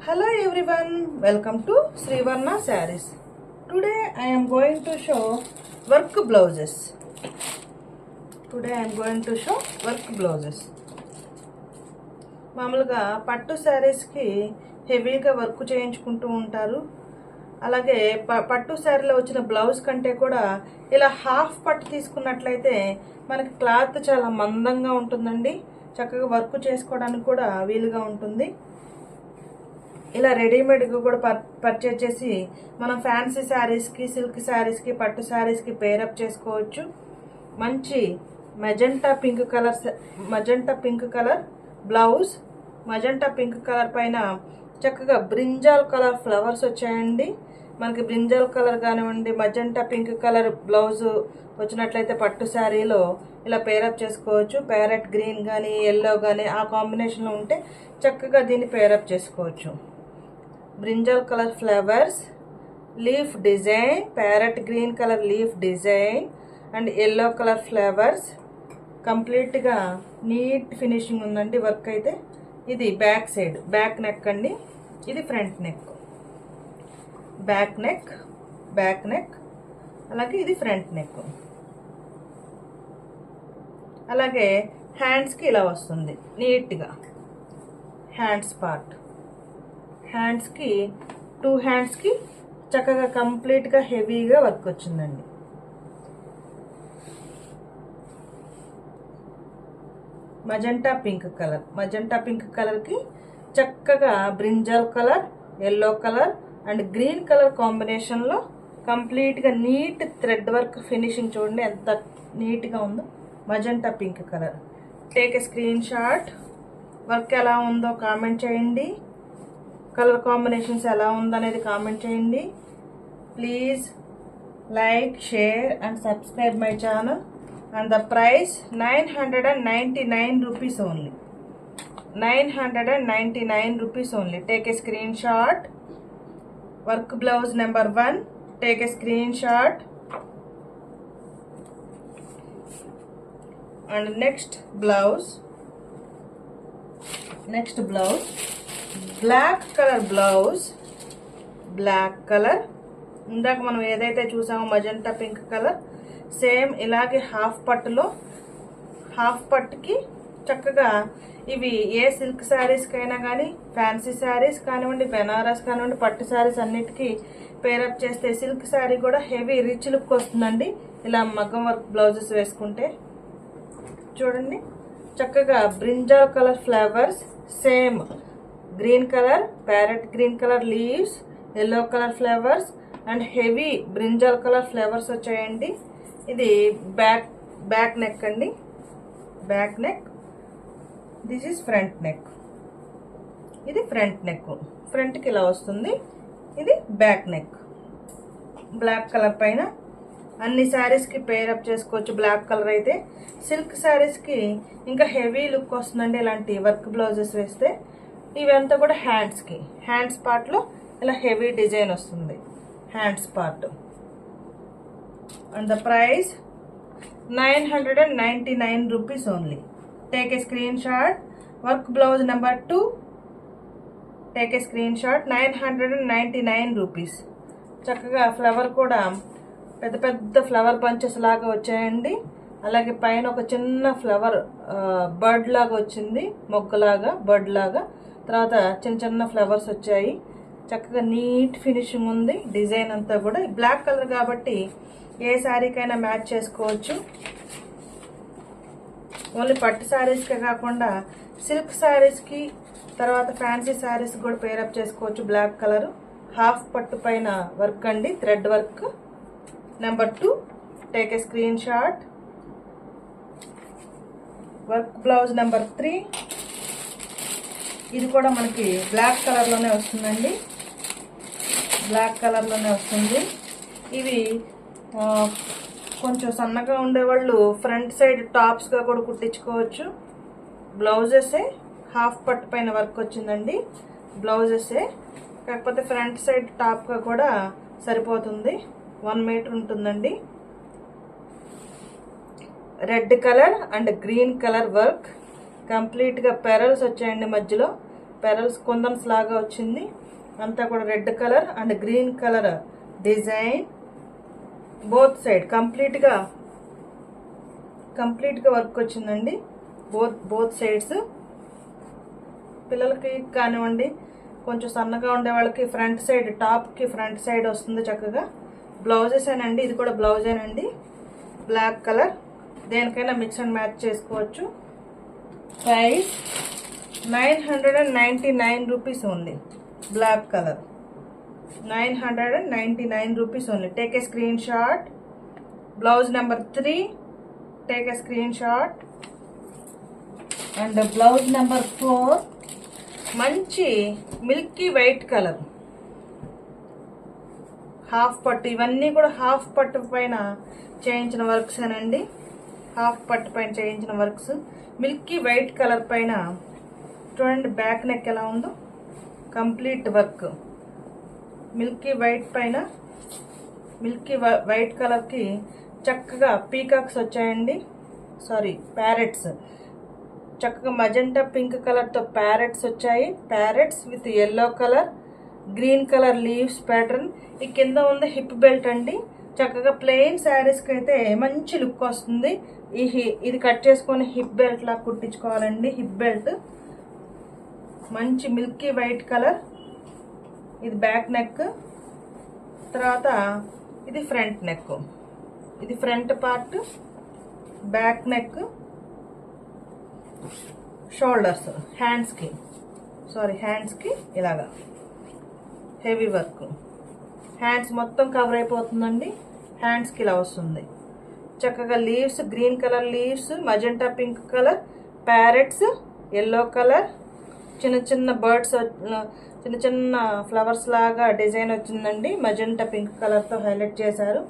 Hello everyone, welcome to Srivarna Sarees. Today I am going to show work blouses. మామూలుగా పట్టు శారీస్కి హెవీగా work చేయించుకుంటూ ఉంటారు. అలాగే పట్టు శారీలో వచ్చిన బ్లౌజ్ కంటే కూడా ఇలా హాఫ్ పట్టు తీసుకున్నట్లయితే మనకి క్లాత్ చాలా మందంగా ఉంటుందండి. చక్కగా వర్క్ చేసుకోవడానికి కూడా వీలుగా ఉంటుంది. ఇలా రెడీమేడ్గా కూడా పర్చేజ్ చేసి మనం ఫ్యాన్సీ శారీస్కి, సిల్క్ శారీస్కి, పట్టు శారీస్కి పేరప్ చేసుకోవచ్చు. మంచి magenta pink colour blouse, magenta pink colour పైన చక్కగా బ్రింజాల్ కలర్ ఫ్లవర్స్ వచ్చాయండి. మనకి బ్రింజాల్ కలర్ కానివ్వండి, మజెంటా పింక్ కలర్ బ్లౌజ్ వచ్చినట్లయితే పట్టు శారీలో ఇలా పేరప్ చేసుకోవచ్చు. ప్యారెట్ గ్రీన్ కానీ ఎల్లో కానీ ఆ కాంబినేషన్లో ఉంటే చక్కగా దీన్ని పేరప్ చేసుకోవచ్చు. Brinjal colour flowers, leaf design, parrot green colour leaf design and yellow colour flowers. కంప్లీట్గా నీట్ ఫినిషింగ్ ఉందండి వర్క్ అయితే. ఇది బ్యాక్ సైడ్, బ్యాక్ నెక్ అండి. ఇది ఫ్రంట్ నెక్, బ్యాక్ నెక్ అలాగే ఇది ఫ్రంట్ నెక్. అలాగే హ్యాండ్స్కి ఇలా వస్తుంది నీట్గా. హ్యాండ్స్ పార్ట్, హ్యాండ్స్కి 2 హ్యాండ్స్కి చక్కగా కంప్లీట్గా హెవీగా వర్క్ వచ్చిందండి. మజెంటా పింక్ కలర్కి చక్కగా brinjal colour, yellow colour and green colour కాంబినేషన్లో కంప్లీట్గా నీట్ థ్రెడ్ వర్క్ ఫినిషింగ్ చూడండి ఎంత నీట్గా ఉందో. Magenta pink colour. Take a screen shot. Work ఎలా ఉందో కామెంట్ చేయండి. కలర్ కాంబినేషన్స్ ఎలా ఉందనేది కామెంట్ చేయండి. Please like, share and subscribe my channel. And the price 999 rupees only. 999 rupees only. Take a screenshot. Work blouse number 1. Take a screenshot. And next blouse. Black color blouse. Black color. ఇందాక మనం ఏదైతే చూసామో magenta pink colour, same ఇలాగే half పట్టుకి చక్కగా ఇవి ఏ silk శారీస్కైనా కానీ, fancy saris కానివ్వండి, బెనారస్ కానివ్వండి, పట్టు శారీస్ అన్నిటికీ పేరప్ చేస్తే సిల్క్ శారీ కూడా హెవీ రిచ్ లుక్ వస్తుందండి. ఇలా మగ్గం వర్క్ బ్లౌజెస్ వేసుకుంటే చూడండి చక్కగా brinjal colour flowers, same green colour, parrot green colour leaves, yellow colour flowers and heavy brinjal colour flowers వచ్చాయండి. ఇది బ్యాక్ నెక్ అండి. Back neck. This is front neck. ఇది ఫ్రంట్ నెక్. ఫ్రంట్కి ఇలా వస్తుంది. ఇది బ్యాక్ నెక్. బ్లాక్ కలర్ పైన అన్ని శారీస్కి పేరప్ చేసుకోవచ్చు. బ్లాక్ కలర్ అయితే సిల్క్ శారీస్కి ఇంకా హెవీ లుక్ వస్తుందండి ఇలాంటి వర్క్ బ్లౌజెస్ వేస్తే. ఇవంతా కూడా హ్యాండ్స్కి, హ్యాండ్స్ పార్ట్లో ఇలా హెవీ డిజైన్ వస్తుంది hands part. And the price 999 rupees only. Take a screenshot. Work blouse number 2. Take a screenshot. 999 rupees. చక్కగా ఫ్లవర్ కూడా పెద్ద పెద్ద ఫ్లవర్ బంచెస్ లాగా వచ్చాయండి. అలాగే పైన ఒక చిన్న ఫ్లవర్ బర్డ్ లాగా వచ్చింది, మొగ్గలాగా బర్డ్ లాగా. తర్వాత చిన్న చిన్న ఫ్లవర్స్ వచ్చాయి. చక్కగా నీట్ ఫినిషింగ్ ఉంది. డిజైన్ అంతా కూడా బ్లాక్ కలర్ కాబట్టి ఏ శారీకైనా మ్యాచ్ చేసుకోవచ్చు. ఓన్లీ పట్టు శారీస్కే కాకుండా సిల్క్ శారీస్కి, తర్వాత ఫ్యాన్సీ శారీస్కి కూడా పేరప్ చేసుకోవచ్చు. బ్లాక్ కలర్ హాఫ్ పట్టు పైన వర్క్ అండి, thread work. Number 2. Take a screen shot. Work blouse number 3. ఇది కూడా మనకి బ్లాక్ కలర్లోనే వస్తుందండి. బ్లాక్ కలర్లోనే వస్తుంది. ఇవి కొంచెం సన్నగా ఉండేవాళ్ళు ఫ్రంట్ సైడ్ టాప్స్గా కూడా కుట్టించుకోవచ్చు. బ్లౌజెసే హాఫ్ పట్టు పైన వర్క్ వచ్చిందండి. బ్లౌజెసే కాకపోతే ఫ్రంట్ సైడ్ టాప్గా కూడా సరిపోతుంది. 1 మీటర్ ఉంటుందండి. Red colour and green colour work. కంప్లీట్గా పెరల్స్ వచ్చాయండి మధ్యలో. పెరల్స్ కుందన్స్ లాగా వచ్చింది. అంతా కూడా red colour and green colour design. Both side కంప్లీట్గా వర్క్ వచ్చిందండి. Both sides. పిల్లలకి కానివ్వండి, కొంచెం సన్నగా ఉండే వాళ్ళకి ఫ్రంట్ సైడ్, టాప్కి ఫ్రంట్ సైడ్ వస్తుంది చక్కగా. బ్లౌజెసేనండి, ఇది కూడా బ్లౌజేనండి. బ్లాక్ కలర్, దేనికైనా మిక్స్ అండ్ మ్యాచ్ చేసుకోవచ్చు. Price 999 rupees only. Black colour 999 rupees only. Take a screenshot. Blouse number 3, take a screenshot. And blouse number 4 మంచి మిల్కీ వైట్ కలర్, హాఫ్ పట్టు. ఇవన్నీ కూడా హాఫ్ పట్టు పైన చేయించిన వర్క్స్ అనండి. హాఫ్ పట్టు పైన చేయించిన వర్క్స్. మిల్కీ వైట్ కలర్ పైన చూడండి బ్యాక్ నెక్ ఎలా ఉందో, కంప్లీట్ వర్క్. మిల్కీ వైట్ పైన మిల్కీ వైట్ కలర్కి చక్కగా పీకాక్స్ వచ్చాయండి. Sorry, parrots. చక్కగా మజెంటా పింక్ కలర్తో ప్యారెట్స్ వచ్చాయి. Parrots with yellow colour, green colour leaves pattern. ఈ కింద ఉంది హిప్ బెల్ట్ అండి. చక్కగా ప్లెయిన్ శారీస్కి అయితే మంచి లుక్ వస్తుంది. ఇది కట్ చేసుకొని హిప్ బెల్ట్ లా కుట్టించుకోవాలండి. హిప్ బెల్ట్ మంచి మిల్కీ వైట్ కలర్. ఇది బ్యాక్ నెక్. తర్వాత ఇది ఫ్రంట్ నెక్. ఇది front part, back neck, shoulders, హ్యాండ్స్కి ఇలాగా హెవీ వర్క్. హ్యాండ్స్ మొత్తం కవర్ అయిపోతుందండి. హ్యాండ్స్కి ఇలా వస్తుంది. చక్కగా leaves, green colour leaves, magenta pink colour, parrots, yellow colour, చిన్న చిన్న బర్డ్స్, చిన్న చిన్న ఫ్లవర్స్ లాగా డిజైన్ వచ్చిందండి. మజెంటా పింక్ కలర్తో హైలైట్ చేశారు.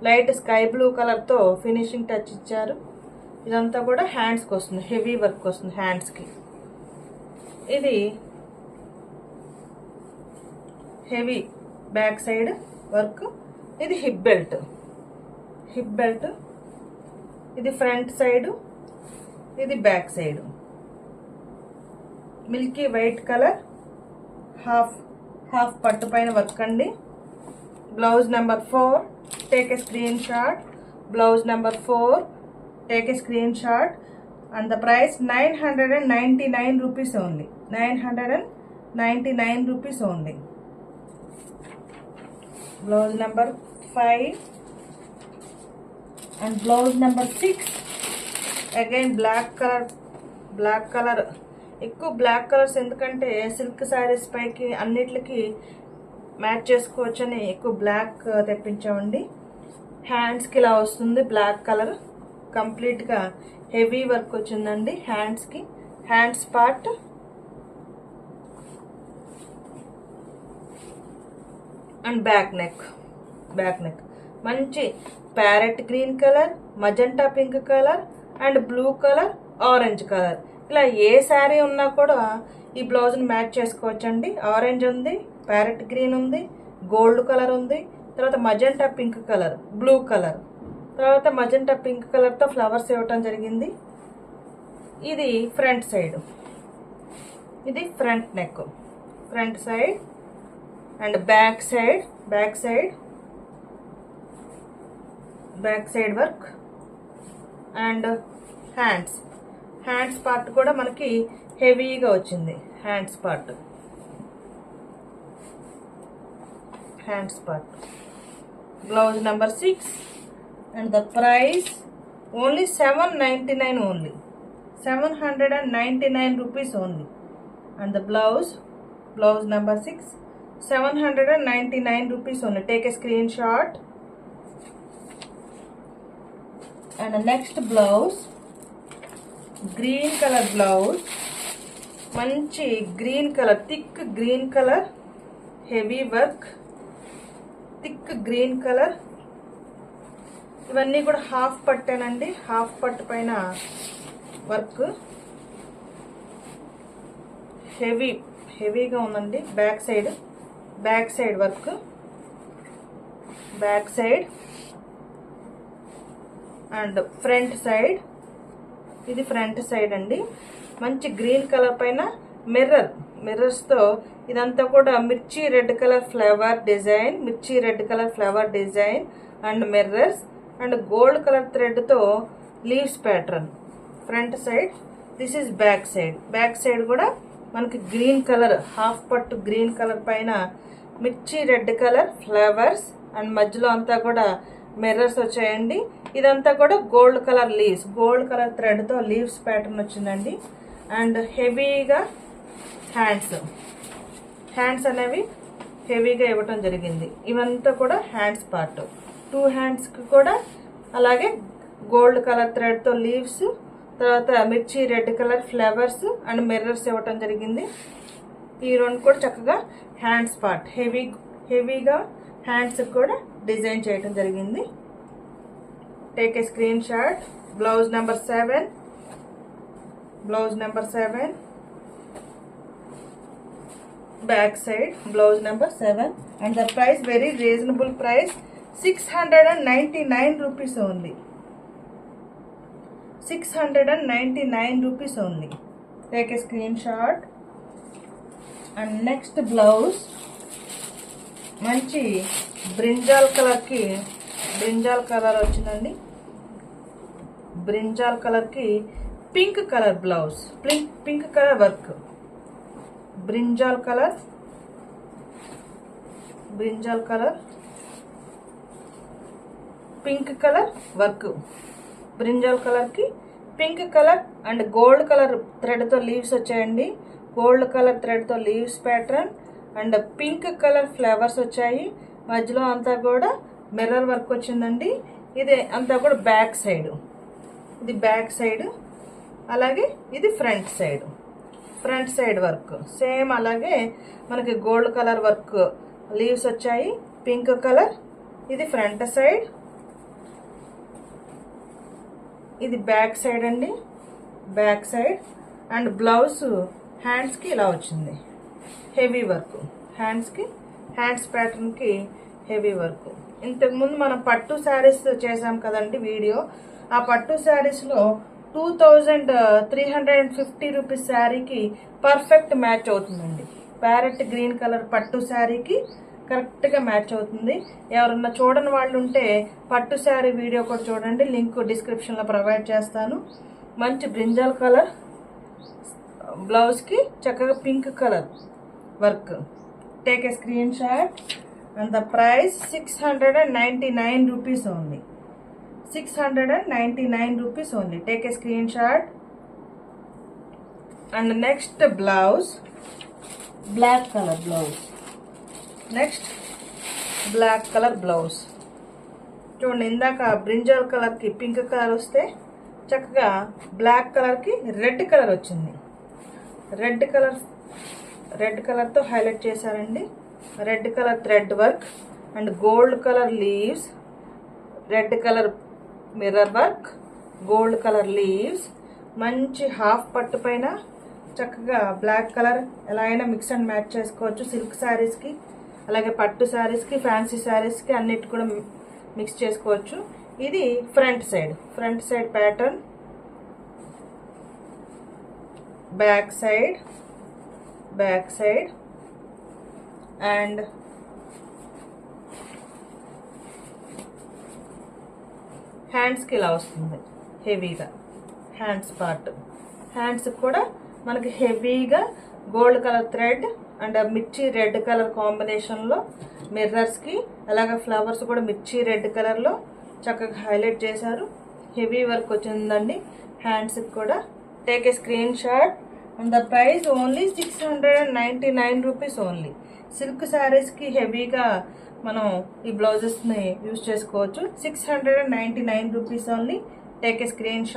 లైట్ స్కై బ్లూ కలర్తో ఫినిషింగ్ టచ్ ఇచ్చారు. ఇదంతా కూడా హ్యాండ్స్కి వస్తుంది, హెవీ వర్క్ వస్తుంది హ్యాండ్స్కి. ఇది హెవీ బ్యాక్ సైడ్ వర్క్. ఇది హిప్ బెల్ట్. ఇది ఫ్రంట్ సైడ్, ఇది back side. Milky white colour, half పట్టు పైన వర్క్ అండి. Blouse number 4, take a screenshot. Blouse number 4, take a screenshot. And the price 999 rupees only. 999 rupees only. Blouse number 5 and blouse number 6. Again black color. ఎక్కువ black colours ఎందుకంటే silk saris పైకి అన్నిటికి match చేసుకోవచ్చని ఎక్కువ black తెప్పించామండి. హ్యాండ్స్కి ఇలా వస్తుంది black colour. కంప్లీట్గా హెవీ వర్క్ వచ్చిందండి హ్యాండ్స్కి. Hands part and back neck. మంచి parrot green colour, magenta pink colour and blue colour, orange colour. ఇలా ఏ శారీ ఉన్నా కూడా ఈ బ్లౌజ్ని మ్యాచ్ చేసుకోవచ్చండి. ఆరెంజ్ ఉంది, ప్యారెట్ గ్రీన్ ఉంది, గోల్డ్ కలర్ ఉంది, తర్వాత magenta pink colour, blue colour, తర్వాత మజెంటా పింక్ కలర్తో ఫ్లవర్స్ ఇవ్వటం జరిగింది. ఇది ఫ్రంట్ సైడ్, ఇది front neck, front side and back side work and hands part కూడా మనకి హెవీగా వచ్చింది. Hands part blouse number 6 and the price only 799 only. 799 rupees only. And the blouse number 6, 799 rupees only. Take a screenshot. And the next blouse, green color blouse. మంచి green colour, thick green colour, heavy work, thick green colour. ఇవన్నీ కూడా half పట్టేనండి. Half పట్టు పైన work హెవీగా ఉందండి. Back side work, back side and front side. ఇది front side అండి. మంచి గ్రీన్ కలర్ పైన మిర్రర్స్తో ఇదంతా కూడా మిర్చి రెడ్ కలర్ ఫ్లవర్ డిజైన్, మిర్చి red colour flower design and mirrors and gold colour థ్రెడ్తో leaves pattern front side. This is back side. Back side కూడా మనకి గ్రీన్ కలర్ హాఫ్ పట్టు గ్రీన్ కలర్ పైన మిర్చి రెడ్ కలర్ ఫ్లవర్స్ అండ్ మధ్యలో అంతా కూడా మిర్రర్స్ వచ్చాయండి. ఇదంతా కూడా gold colour leaves, gold colour థ్రెడ్తో లీవ్స్ ప్యాటర్న్ వచ్చిందండి. అండ్ హెవీగా హ్యాండ్స్ అనేవి హెవీగా ఇవ్వటం జరిగింది. ఇవంతా కూడా హ్యాండ్స్ పార్ట్. 2 హ్యాండ్స్కి కూడా అలాగే గోల్డ్ కలర్ థ్రెడ్తో లీవ్స్, తర్వాత మిర్చి red colour flowers and mirrors ఇవ్వటం జరిగింది. ఈ రెండు కూడా చక్కగా హ్యాండ్స్ పార్ట్ హెవీగా హ్యాండ్స్కి కూడా డిజైన్ చేయటం జరిగింది. Take a screenshot. Blouse number 7, blouse number 7, back side blouse number 7 and the price very reasonable price 699 rupees only. 699 rupees only. Take a screenshot. And next blouse మంచి brinjal colour వచ్చిందండి. Brinjal కలర్కి pink colour blouse, pink colour work. Brinjal colour pink colour work. Brinjal కలర్కి pink colour and gold colour థ్రెడ్తో leaves వచ్చాయండి. Gold colour థ్రెడ్తో leaves pattern and pink colour flowers వచ్చాయి. మధ్యలో అంతా కూడా మిర్రర్ వర్క్ వచ్చిందండి. ఇది అంతా కూడా బ్యాక్ సైడ్, ఇది బ్యాక్ సైడ్. అలాగే ఇది ఫ్రంట్ సైడ్ వర్క్ సేమ్. అలాగే మనకి గోల్డ్ కలర్ వర్క్ లీవ్స్ వచ్చాయి, పింక్ కలర్. ఇది ఫ్రంట్ సైడ్, ఇది బ్యాక్ సైడ్ అండి, బ్యాక్ సైడ్. అండ్ బ్లౌజ్ హ్యాండ్స్కి ఇలా వచ్చింది, హెవీ వర్క్. హ్యాండ్స్ ప్యాటర్న్కి హెవీ వర్క్. ఇంతకుముందు మనం పట్టు శారీస్ చేసాం కదండి వీడియో. ఆ పట్టు శారీస్లో 2350 రూపీస్ శారీకి పర్ఫెక్ట్ మ్యాచ్ అవుతుందండి. ప్యారెట్ గ్రీన్ కలర్ పట్టు శారీకి కరెక్ట్గా మ్యాచ్ అవుతుంది. ఎవరన్నా చూడని వాళ్ళు ఉంటే పట్టు శారీ వీడియో కూడా చూడండి, లింక్ డిస్క్రిప్షన్లో ప్రొవైడ్ చేస్తాను. మంచి బ్రింజాల్ కలర్ బ్లౌజ్కి చక్కగా pink colour work. Take a screenshot. And the price 699 rupees only. 699 rupees only. Take a screenshot. And next blouse black colour blouse. Next black colour blouse చూడండి. ఇందాక brinjal కలర్కి pink colour వస్తే చక్కగా black కలర్కి red colour వచ్చింది. Red కలర్తో highlight చేశారండి. Red colour thread work and gold colour leaves, red colour mirror work, gold colour leaves. మంచి హాఫ్ పట్టు పైన చక్కగా బ్లాక్ కలర్ ఎలా అయినా మిక్స్ అండ్ మ్యాచ్ చేసుకోవచ్చు. సిల్క్ శారీస్కి, అలాగే పట్టు శారీస్కి, ఫ్యాన్సీ శారీస్కి అన్నిటి కూడా మిక్స్ చేసుకోవచ్చు. ఇది front side pattern. Back side and హ్యాండ్స్కి ఇలా వస్తుంది హెవీగా. హ్యాండ్స్ పార్ట్, హ్యాండ్స్ కూడా మనకి హెవీగా గోల్డ్ కలర్ థ్రెడ్ అండ్ మిర్చి రెడ్ కలర్ కాంబినేషన్లో మిర్రర్స్కి, అలాగే ఫ్లవర్స్ కూడా మిర్చి రెడ్ కలర్లో చక్కగా హైలైట్ చేశారు. హెవీ వర్క్ వచ్చిందండి హ్యాండ్స్కి కూడా. Take a screenshot. And the price only 699 rupees only. Silk శారీస్కి హెవీగా మనం ఈ బ్లౌజెస్ని యూజ్ చేసుకోవచ్చు. 699 rupees only. Take a screen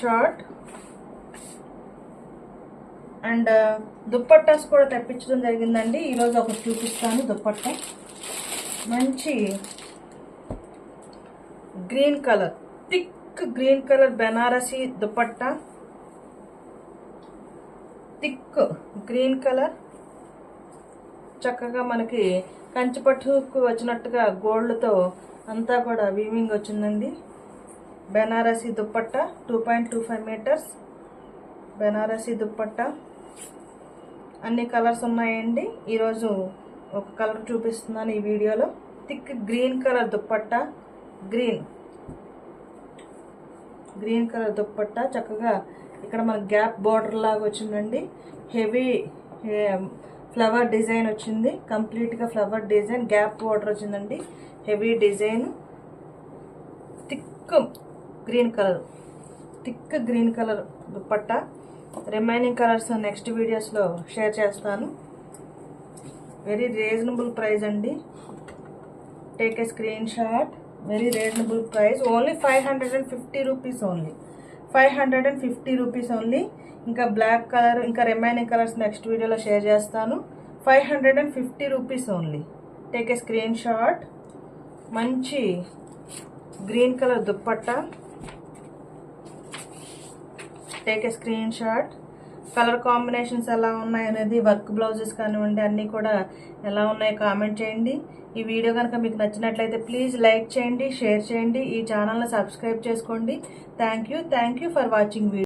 shot. And dupattas కూడా తెప్పించడం జరిగిందండి. ఈరోజు ఒకటి చూపిస్తాను దుప్పట్టా. మంచి green colour, thick green colour Banarasi dupatta. Thick green colour చక్కగా మనకి కంచిపట్టుకు వచ్చినట్టుగా గోల్డ్తో అంతా కూడా వీవింగ్ వచ్చిందండి. బెనారసీ దుప్పట్టా 2.25 మీటర్స్ బెనారసీ దుప్పట్టా. అన్ని కలర్స్ ఉన్నాయండి. ఈరోజు ఒక కలర్ చూపిస్తున్నాను ఈ వీడియోలో. Thick green colour dupatta, green colour dupatta. చక్కగా ఇక్కడ మన గ్యాప్ బార్డర్ లాగా వచ్చిందండి. హెవీ ఫ్లవర్ డిజైన్ వచ్చింది. కంప్లీట్గా ఫ్లవర్ డిజైన్, గ్యాప్ బార్డర్ వచ్చిందండి. Heavy design, thick green colour dupatta. Remaining colours next వీడియోస్లో షేర్ చేస్తాను. వెరీ రీజనబుల్ ప్రైస్ అండి. Take a screenshot. Very reasonable price. Only 550 rupees only. 550 rupees only. ఇంకా black colour, ఇంకా remaining colours next వీడియోలో share చేస్తాను. 550 rupees only. Take a screenshot. మంచి green colour dupatta. Take a screenshot. Colour combinations ఎలా ఉన్నాయనేది, work blouses కానివ్వండి, అన్నీ కూడా ఎలా ఉన్నాయో కామెంట్ చేయండి. ఈ వీడియో కనుక మీకు నచ్చినట్లయితే ప్లీజ్ లైక్ చేయండి, షేర్ చేయండి, ఈ ఛానల్ని సబ్స్క్రైబ్ చేసుకోండి. Thank you for watching video.